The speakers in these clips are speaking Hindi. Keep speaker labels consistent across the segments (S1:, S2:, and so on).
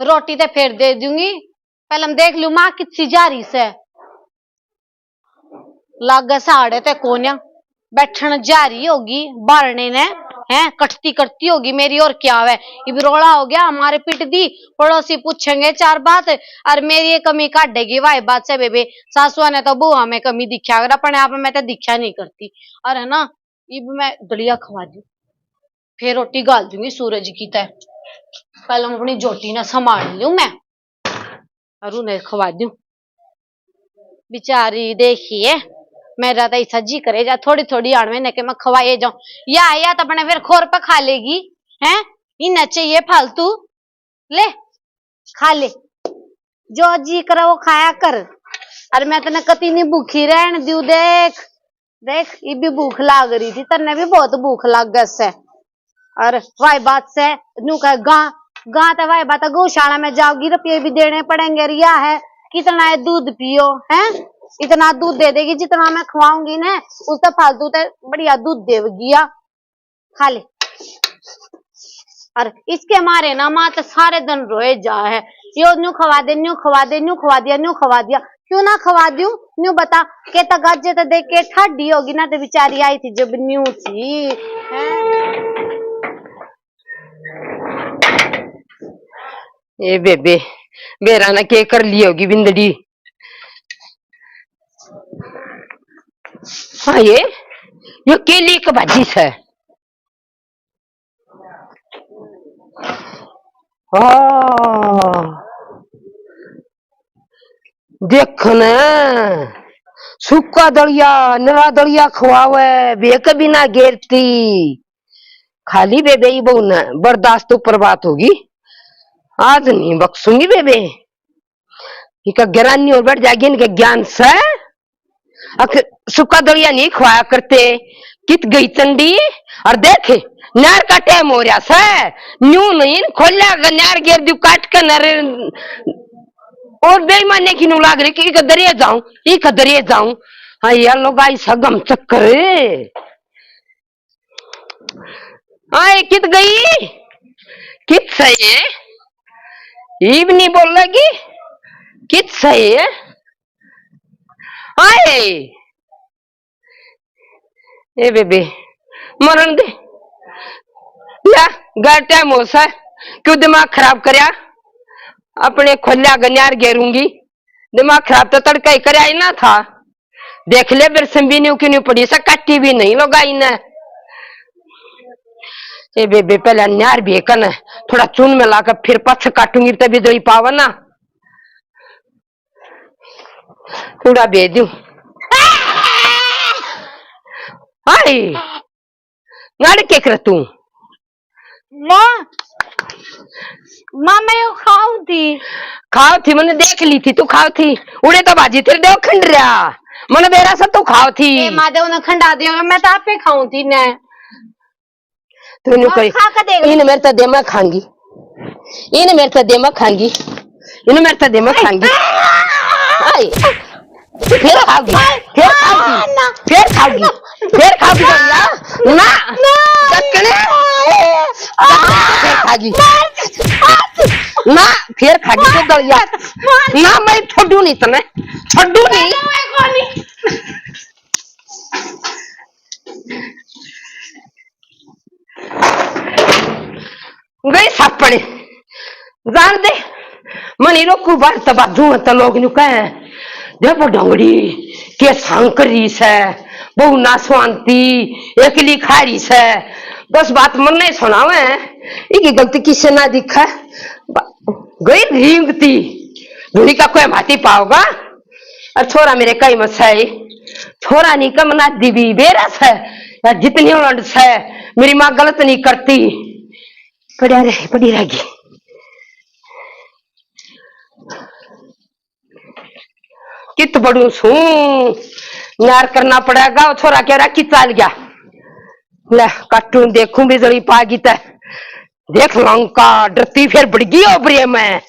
S1: रोटी तो फिर दे दूंगी, पहले हम देख लू माँ कितनी जा रही से। लागे साढ़े ते कोन्या बैठन जा रही होगी बारने ने, हैं कटती करती होगी मेरी, और क्या है इब रोड़ा हो गया हमारे पिट दी, पड़ोसी पूछेंगे चार बात और मेरी ये कमी काटेगी वाई बात से बेबे। सासुआ ने तो बुआ में कमी दिखा, अगर अपने आप में मैं तो दिखा नहीं करती। और है ना इब मैं दलिया खवा दी, फिर रोटी गाल दूंगी सूरज की तय। पहले अपनी जोटी ना संभाल लू मैं और उन्हें खवा दूं। बेचारी देखिए मेरा तो ऐसा जी करे जा थोड़ी थोड़ी आड़वे ने के मैं खवाए जाऊं, या तो अपने फिर खोर पे खा लेगी, हैं इन्हें चाहिए फालतू, ले खा ले जो जी करे वो खाया कर। अरे मैं तने कती नहीं भूखी रहन दू, देख देख ये भी भूख लाग रही थी, तने भी बहुत भूख लाग से। और वाई बात से नू कह गा तो वाई बात गौशाला में जाओगी रुपये भी देने पड़ेंगे, रिया है कितना है दूध पियो, हैं इतना दूध दे देगी जितना मैं खवाऊंगी ना, उससे फालतू तो बढ़िया दूध देगी, खा ले। और इसके मारे ना माँ तो सारे दिन रोए जा है, यो न्यू खवा दे न्यू खवा दे न्यू खवा दिया न्यू खवा दिया, क्यों ना खवा दूं न्यू बता के तक गाजे तो देख के ठाडी होगी ना, तो बेचारी आई थी जब न्यू थी
S2: ए बेबे मेरा ना के कर ली होगी बिंदड़ी। हाँ ये केली का भाजी है। देख न सूखा दलिया नरा दलिया खवावे बे कभी ना घेरती, खाली बेबे ही बहु न बर्दाश्त ऊपर बात होगी, आज नहीं बख्सूंगी बेबे। इनका गिरानी और बैठ जाएगी इनके ज्ञान से, सूखा दलिया नहीं खवाया करते, कित गई चंडी। और देख नार का टाइम हो रहा है, न्यू नहीं खोलिया नार घेर दू काट कर नर, और बेईमाने की नु लाग रही कि इक दरिए जाऊं। हाँ यार लोग ऐसा गम चक्कर आए कित गई कित सही है, ईब नहीं बोल लगी कित सही है। आए ए बेबे मरण दे या घर टाइम हो सा, क्यों दिमाग खराब करया, अपने खोलिया गन्यार घेरूंगी, दिमाग खराब तो तड़का ही करया ही ना था। देख ले बिरसम भी नहीं क्यों पड़ी सा, काटी भी नहीं लगाई ना। ए बेबे पहले न्यार भी कन थोड़ा चून में लाकर फिर पछ काटूंगी तभी दही पावा ना, थोड़ा भेज दू। हाय नाड़ के कर तू
S1: माँ मैं खाऊ
S2: थी मैंने देख ली थी तू खाओ थी, उड़े तो बाजी तेरे देव खंड रहा मन बेरा सा तू खाओ थी।
S1: माधव ने खंडा दिया मैं तो आपे खाऊं थी ने,
S2: तू कोई इन मेरे तो दे मैं खाऊंगी, इन मेरे तो दे मैं खाऊंगी, इन मेरे तो दे मैं खाऊंगी, फिर खाओगी फिर खाओगी फिर खाओगी फिर खाओगी ना चकने खागी ना फिर खागी तो दलिया ना, मैं छोड़ू नहीं तने छोड़ू नहीं। गई सापड़े जान दे मनी रोकू बार तबादू तो लोग नु कहे देखो डोंगड़ी के सांकरी से बहु नासवांती एकली खारी से, बस बात मन नहीं सुनावे इकी गलती किसे ना दिखा गई रींगती धुनी का कोई भाती पाओगा। और छोरा मेरे कई मसाई छोरा नहीं कम ना दीवी बेरस है या जितनी उलट है, मेरी माँ गलत नहीं करती, पड़ी रहेगी। कित बड़ू सू नार करना पड़ेगा, छोरा कह रहा कि चल गया ले काटू देखूं बिजली पागी त देख लंका डरती फिर बढ़ गई ओबरे में।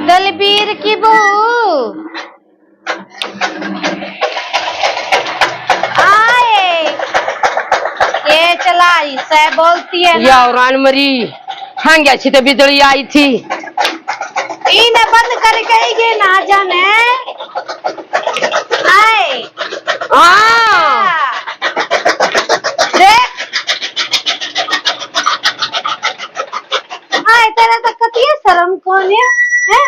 S1: दलबीर की बहू आए बोलती है
S2: या औरान मरी हाँ गया सी तो बिजली आई थी
S1: इन्हें बंद करके ये ना जाने आए देख आए तेरा तो कती है शर्म कौन है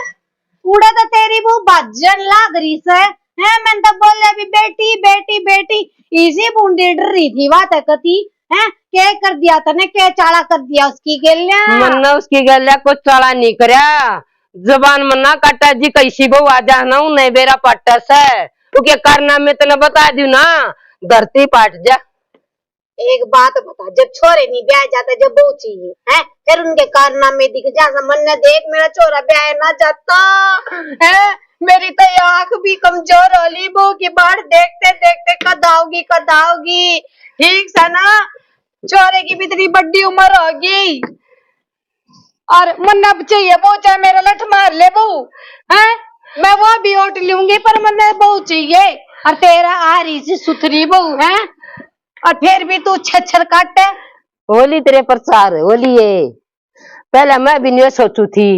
S1: उड़ा तो तेरी वो बाजन लाग रही से है मैं तो बोले अभी बेटी बेटी बेटी इसी बूंदी डर रही थी बात है कती है क्या कर दिया तने क्या चाला कर दिया उसकी गलिया
S2: मन्ना उसकी गलिया कुछ चाला नहीं करया जबान मन्ना काटा जी कैसी बहु आ जाना हूँ नहीं बेरा पट्टस है उसके कारनामे तो बता दू ना धरती पाट जा
S1: एक बात बता जब छोरे नहीं ब्याह जाता जब बहू चाहिए है फिर उनके कारनामे दिख जा मन ने देख मेरा छोरा ब्याह ना जाता है मेरी तो आंख भी कमजोर होली बहू की बाढ़ देखते देखते कद आओगी ठीक से ना छोरे की भी इतनी बड़ी उम्र होगी और मन्ना चाहिए बहू चाहे मेरा लठ मार ले बहू है मैं वो भी ओट लूंगी पर मन्ना बहू चाहिए और तेरा आ रही सी सुथरी बहू है और फिर भी तू छच्छर काट
S2: होली तेरे प्रचार होली है पहले मैं भी नहीं सोचू थी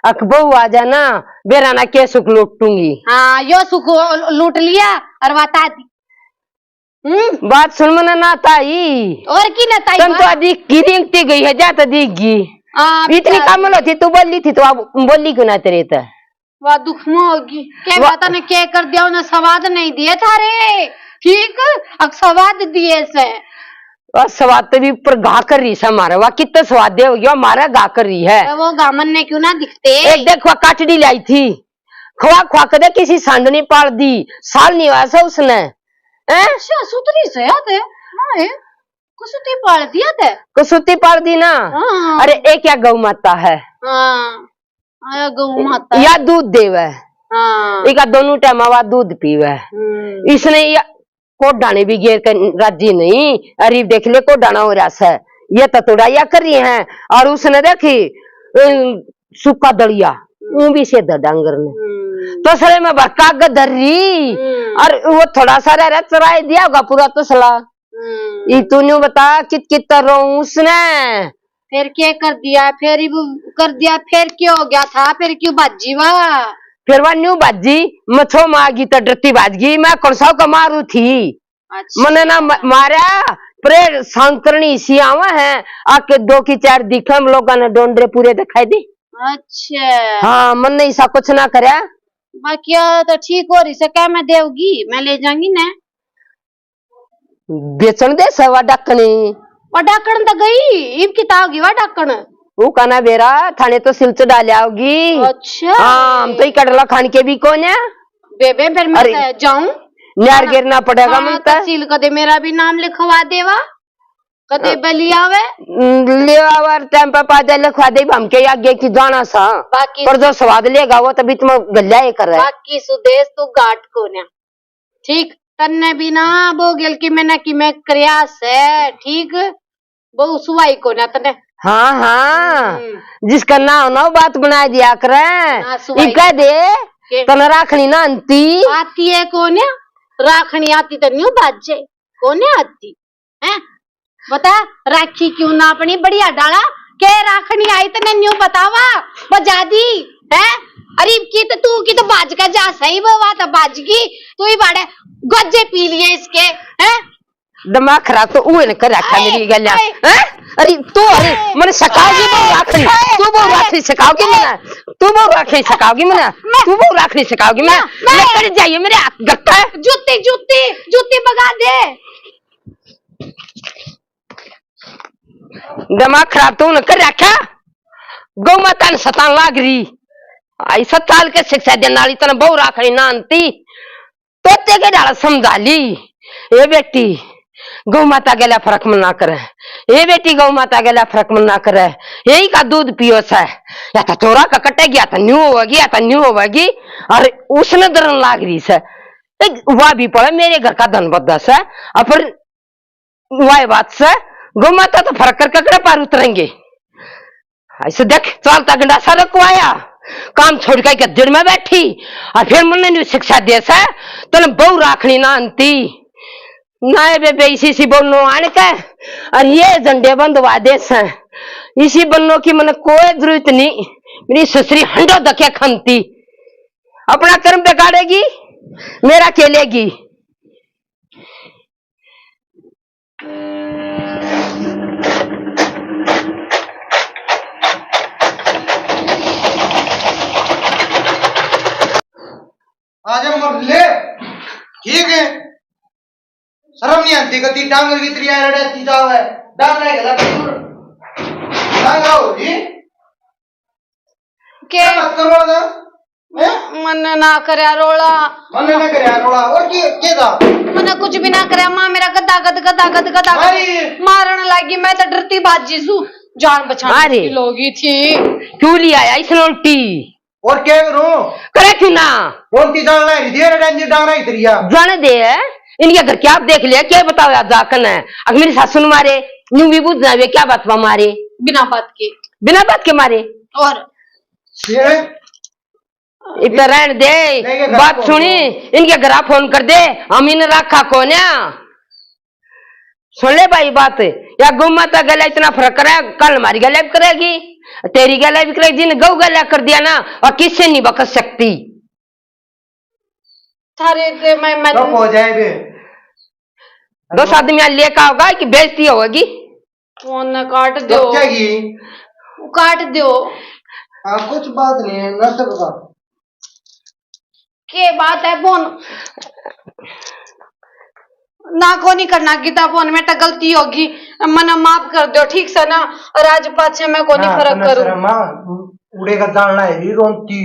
S2: अकबू आ जाना बेरा ना के सुख लूटूंगी
S1: हाँ यो सुख लूट लिया और बता दी
S2: बात सुन मना ना ताई
S1: और की ना ताई
S2: तुम तो अधिक की रिंगती गई है जाता दिखगी इतनी कमल होती तू बोली थी तो अब बोली क्यों ना तेरे तो
S1: वह दुख में होगी क्या पता ने क्या कर दिया उन्हें स्वाद नहीं दिए थारे ठीक अब स्वाद दिए से
S2: और स्वाद तो भी पर गा कर रही है हमारा वह कितना स्वाद हो गया हमारा गा कर रही है
S1: तो वो गामन ने क्यों ना दिखते
S2: एक देख वह काटड़ी लाई थी खुआ खुआ कर दे किसी सांडनी पाल दी साल नहीं हुआ सा उसने
S1: अच्छा सुतरी से आते हाँ कुसुती पाल दिया थे
S2: कुसुती पाल दी ना अरे एक क्या गौ माता है
S1: गौ माता
S2: या दूध देवे एक दोनों टाइम आवा दूध पीवे इसने कोडाने भी घेर कर राजी नहीं अरे देख ले कोडाना हो रहा है ये तो तोड़ाया कर रही है और उसने देखी सूखा दलिया वो भी से डांगर ने तो सरे में भरका गदर रही और वो थोड़ा सा रह चराई दिया होगा पूरा तसला तूने बता कित रो उसने
S1: फिर क्या कर दिया फिर क्या हो गया था फिर क्यों बाजी वाह
S2: फिर वह न्यू बाजी मछो मागी तो डरती बाजगी मैं कौन सा का मारू थी
S1: अच्छा।
S2: मने ना मारा प्रेर सांकरणी सी आवा है आके 2 की 4 दिखे हम लोगों ने डोंडरे पूरे दिखाई दी
S1: अच्छा
S2: हाँ मन ने ऐसा कुछ ना करे
S1: बाकी तो ठीक हो रही से क्या मैं देवगी मैं ले जाऊंगी ना
S2: बेचन दे सवा डकनी
S1: वो डाकण तो गई इब किताओगी वह डाकण
S2: वो कहना बेरा थाने तो सिलच डालियागी
S1: अच्छा
S2: हाँ हम तो ही कड़ला खान के भी कौन है
S1: बेबे फिर मैं जाऊं
S2: न्यार गिरना पड़ेगा मनता
S1: सील कदे मेरा भी नाम लिखवा देवा कदे बली आवे
S2: ले आवर टाइम पर पादे लिखवा दे हम के आगे की जाना सा
S1: बाकी
S2: पर जो स्वाद लेगा वो तभी तुम गल्ला ही कर रहा है
S1: बाकी सुदेश तू गाट को ना ठीक तन्ने भी ना वो गेल की मैंने की मैं प्रयास है ठीक वो सुवाई को ना तने
S2: हाँ हाँ जिसका नाम ना बात बना दिया करे कह दे तन राखनी ना अंती
S1: आती है कौन है राखनी आती तो नहीं बाजे कौन है आती है बता राखी क्यों ना अपनी बढ़िया डाला के राखनी आई तो न्यू बतावा बजा दी है अरे की तो तू की तो बाज का जा सही बात तो बाज की तू ही बाड़े गज्जे पी लिए इसके है
S2: दिमाग खराब तो उन कर रखा मेरी गल्ला अरे तू अरे मैंने सकाओगी बहु राखनी तू बहु राखनी सकाओगी मना तू बहु राखनी सकाओगी मना तू बहु राखनी सकाओगी मना लेकर जाइए मेरे गट्टा
S1: जूती जूती जूती बगा दे
S2: दिमाग खराब तो उन कर रखा गौ माता ने सतान लाग रही आई 7 साल के शिक्षा देने वाली तना बहु राखनी ना अंती तोते के डाला समझा ली ये बेटी गौ माता गला फर्क मन ना करे ये बेटी गौ माता गला फर्क मन ना करे यही का दूध पियो सा या तो चोरा का कटे गया था न्यू होगी या तो न्यू होगी और उसने दरन लाग रही से वह भी पड़े मेरे घर का धन बद्दा से और फिर वह बात से गौ माता तो फर्क कर ककड़े पार उतरेंगे ऐसे देख चलता गंडा सा रखवाया काम छोड़ के गद्दड़ में बैठी और फिर मैंने शिक्षा दे सा तो बहु राखनी ना अंती ना बेबे इसी सी बोलनो आने का और ये झंडे बंदवा देश है इसी बनने की मैंने कोई जरूरत नहीं। मेरी ससुरी हंडो दकिया खनती अपना कर्म बिगाड़ेगी मेरा खेलेगी।
S3: आज हम मर ले ठीक है शर्म नहीं आती कति डांगर की त्रिया रड़ती जाओ है डांग नहीं गला डांग आओ जी
S1: के
S3: मत करो ना
S1: मन ना करे रोला
S3: मन ना करे रोड़ा और के था
S1: मैंने कुछ भी ना करे मां मेरा गदा गद गदा गद गदा मारने लगी मैं तो डरती बाजी सू जान बचाने की लोगी थी।
S2: क्यों लिया आया इस रोटी
S3: और क्या करूं
S2: करे क्यों ना
S3: रोटी डाल रही थी डांग डांग रही त्रिया
S2: जाने दे इनके घर क्या आप देख लिया क्या बताओ यार जाकन है अगर मेरी सासू मारे न्यू भी बुझ जावे क्या बात मारे
S1: बिना बात के
S2: मारे
S1: और
S2: इतना रहने दे बात सुनी इनके घर आप फोन कर दे हम इन रखा कौन सुन ले भाई बात या गौ माता गला इतना फर्क करे कल हमारी गला भी करेगी तेरी गला भी करेगी जिन गौ गला कर दिया ना और किससे नहीं बकस सकती
S1: थारे से मैं
S3: हो जाए बे
S2: 2 आदमी लेकर होगा कि बेइज्जती होगी
S1: फोन न काट दो काट दो
S3: कुछ बात नहीं है न सकता
S1: के बात है फोन ना को नहीं करना गीता फोन में तो गलती होगी मना माफ कर दो ठीक से ना और आज पाछे मैं को नहीं फर्क करूं
S3: उड़े का जानना है री रोंती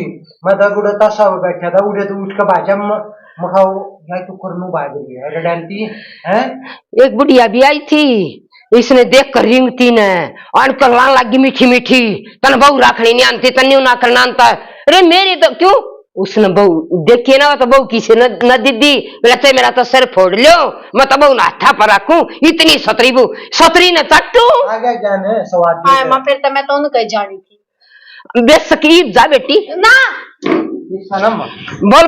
S3: मैं तो उड़े तासा में बैठा था उड़े तो उठ के बाजा मखाओ या तो करनू भाग रही है डांटी हैं
S2: एक बुढ़िया भी आई थी इसने देख कर रिंगती ने अनकर लान लगी मीठी मीठी तन बहू रखनी नहीं आती तन्यू ना करना आता अरे मेरी तो क्यों उसने बहू देखिए ना तो बहू किसी न दीदी बोला मेरा तो सिर फोड़ लो मैं तो बहू हाथा पर रखू इतनी सतरी ने चट्टू
S3: आगे जाने सवाल
S1: हां फिर तो मैं तो उनको जानी थी
S2: बेसकीब जा बेटी
S1: ना
S3: सनम
S2: बोल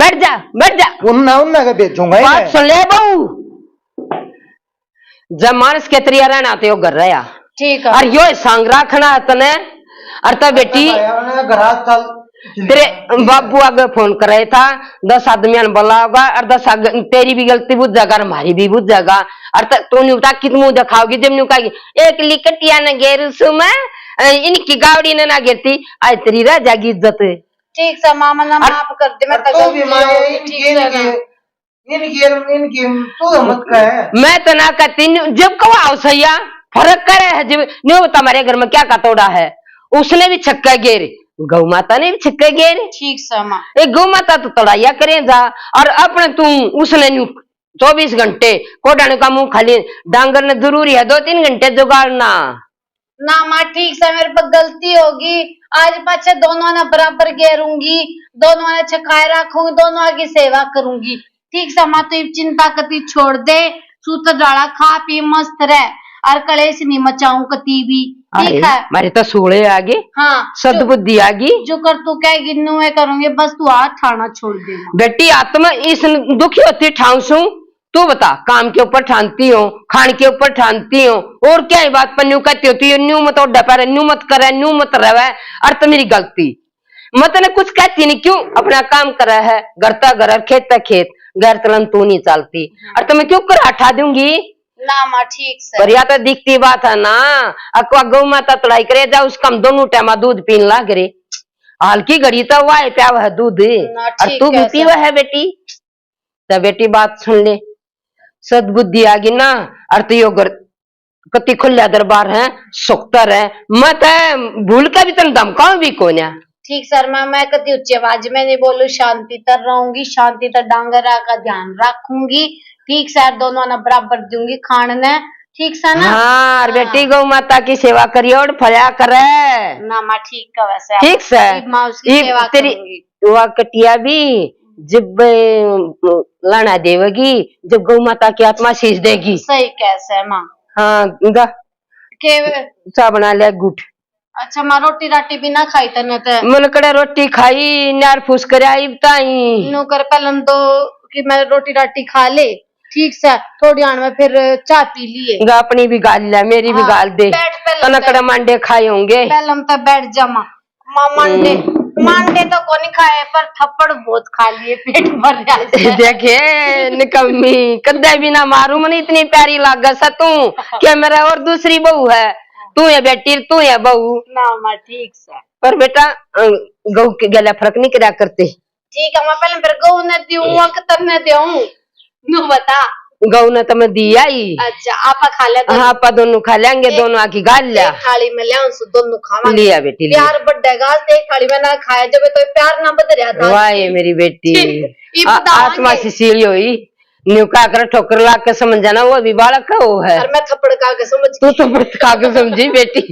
S2: बैठ जा
S3: उन्ना के बेचूंगा
S2: बात सुन ले बहू जब मानस के तरिया रहना तो घर रहा
S1: ठीक है
S2: और यो संग रखना तने और तब बेटी तेरे बाबू आगे फोन कर रहे था 10 आदमी बोला होगा और 10 तेरी भी गलती बुझ जाएगा और हमारी भी बुझ जाएगा और तू नहीं बता कित मुंह दिखाओगी जब नहीं कहेगी एक लिकटिया न घेर सुमा इनकी गावड़ी ने ना गिरती आज तेरी रह जाएगी इज्जत
S1: ठीक से मामा ना माफ कर दे मैं
S3: तो भी मारे इनकी तू मत कहे
S2: मैं तो ना कहती जब कहो आओ सैया फर्क करे है जब नहीं बता हमारे घर में क्या का तोड़ा है उसने भी छक्का गेर गौ माता ने भी छक्का गेर
S1: ठीक से मां
S2: एक गौ माता तो तड़ाइया करे जा और अपने तू उसने 24 घंटे कोडाने का मुंह खाली डांगर ने जरूरी है 2-3 घंटे जुगाड़ना
S1: ना मां ठीक से मेरे पर गलती होगी आज पाछे दोनों ने बराबर घेरूंगी दोनों ने छकाए रखूंगी दोनों की सेवा करूंगी ठीक से मां तो चिंता कती छोड़ दे सूत डाला खा पी मस्त रह और कलेश नहीं मचाऊं कती भी ठीक है
S2: मारे तो सूले आगे
S1: हाँ
S2: सदबुद्धि आगी
S1: जो कर तू कहेगी नु मैं करूंगी बस तू हाथ ठाना छोड़ देना
S2: बेटी आत्मा इस दुखी होती ठाऊसू तू बता काम के ऊपर ठानती हो खान के ऊपर ठानती हो और क्या बात पर न्यू कहती होती है न्यू मत उड़ा पैर न्यू मत करे न्यू मत रहे और तो मेरी गलती मत ने कुछ कहती नहीं क्यों अपना काम करा है घर तक घर खेत तक खेत घर तलन तू नहीं चलती और तुम्हें क्यों कर हटा दूंगी
S1: ना मां ठीक से
S2: पर या तो दिखती बात है ना अक्वा गौ माता तड़ाई करे जा उसका हम दोनों टाइम दूध पीन लाग रे हल्की घड़ी तो वाह प्या है दूध और तू भी पीवा है बेटी तो बेटी बात सुन ले सदबुद्धि आ गई ना और तो यो कति खुला दरबार है सुख्तर है मत भूल का भी तन धमकाऊ भी कौन है
S1: ठीक सर मैं कति उच्च आवाज में नहीं बोलू शांति तर रहूंगी शांति तर डांगरा का ध्यान रखूंगी ठीक सर दोनों ने बराबर दूंगी खान ने ठीक सर ना
S2: हाँ बेटी गौ माता की सेवा करिए और फया करे
S1: ना माँ ठीक का वैसे
S2: ठीक सर
S1: माँ उसकी सेवा करूंगी
S2: वह कटिया भी जब लाना देवेगी जब गौ माता की आत्मा शीश देगी
S1: सही कैसे माँ
S2: हाँ
S1: के
S2: चा बना ले गुट
S1: अच्छा माँ रोटी राटी भी ना खाई तने ते
S2: मन कड़े रोटी खाई नार फूस कर आई बताई
S1: नो कर पहले तो कि मैं रोटी राटी खा ले ठीक से थोड़ी आन में फिर चाय पी लिए
S2: गा अपनी भी गाल ले, मेरी भी
S1: हाँ,
S2: गाल दे।
S1: बैठ पहले
S2: कनकड़ मांडे खाए होंगे।
S1: पहले हम तो बैठ जमा मांडे मांडे तो को नहीं खाए पर थप्पड़ बहुत खा लिए पेट भर जाए
S2: देखे निकम्मी, कदे भी ना मारू, मन इतनी प्यारी लाग सा तू क्या मेरा और दूसरी बहू है, तू है बेटी, तू है बहू
S1: ना मां ठीक से।
S2: पर बेटा गऊ के गला फर्क नहीं करा करते।
S1: ठीक है मैं पहले फिर गऊ ने दूंगा कि तब ने दूं तू बता।
S2: गऊ ने तो मैं दिया ही।
S1: अच्छा आपा खा ले
S2: हाँ आपा दोनों खा लेंगे, दोनों आकी गाल लिया।
S1: एक थाली में ले उस दोनों खावांगे।
S2: लिया बेटी लिया।
S1: प्यार बड्डे गाल ते एक थाली में ना खाए जब तो प्यार ना बद रहा था।
S2: वाह ये मेरी बेटी आत्मा से सीली हुई, न्यूका कर ठोकर ला के समझ जाना वो भी बालक का वो है।
S1: और मैं थप्पड़ खा के समझ
S2: तू थप्पड़ खा के समझी बेटी।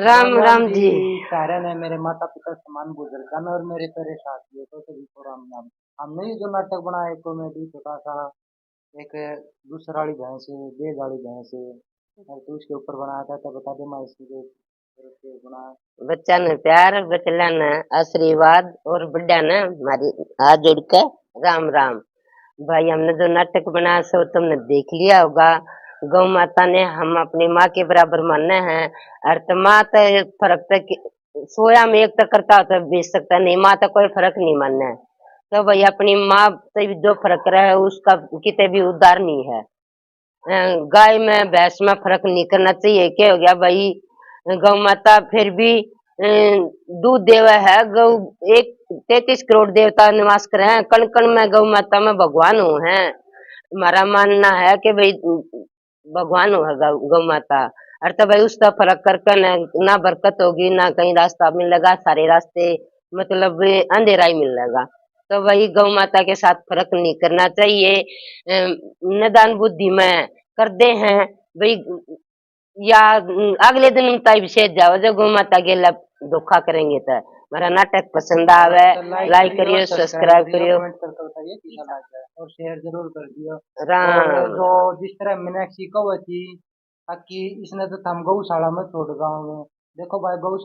S2: राम राम जी।
S3: कारण है मेरे माता पिता समान बुजुर्ग और मेरे पेरे साथी तो सभी को राम राम। हमने ये जो नाटक बनाया एक कॉमेडी छोटा सा, एक दूसरा वाली भैंस है, बेज वाली भैंस है, और तो उसके ऊपर बनाया था, तो बता दे मैं इसके बनाया।
S2: बच्चा ने प्यार, बचला ने आशीर्वाद और बड्डा ने हमारी हाथ जोड़ के राम राम। भाई हमने जो नाटक बनाया सो तुमने देख लिया होगा। गौ माता ने हम अपनी माँ के बराबर मानना है, और तो माँ तो फर्क तक सोया में एक तक करता तो बेच सकता नहीं, माँ तो कोई फर्क नहीं मानना है। तो भाई अपनी माँ से जो फर्क रहा है उसका कितने भी उद्धार नहीं है। गाय में भैंस में फर्क नहीं करना चाहिए। क्या हो गया भाई, गौ माता फिर भी दूध देवा है। गौ एक 33 करोड़ देवता निवास करे हैं, कण कण में गौ माता में भगवान हो है। हमारा मानना है कि भाई भगवान हो है गौ माता। और तो भाई उसका फर्क करके ना बरकत होगी, ना कहीं रास्ता मिलेगा, सारे रास्ते मतलब अंधेरा ही मिलेगा। तो वही गौ माता के साथ फर्क नहीं करना चाहिए। निदान बुद्धि में कर दे हैं भाई, या अगले दिन उनका विशेष जाओ जो गौ माता के धोखा करेंगे। तो मेरा नाटक पसंद आवे लाइक करियो, सब्सक्राइब करियो,
S3: कमेंट करके बताइए कैसा लगा है, और शेयर जरूर कर दियो।
S2: राम।
S3: और जो जिस तरह मीनाक्षी कौवा थी ताकि इसने तो हम गौशाला में छोड़ गाँव में देखो भाई गौशाला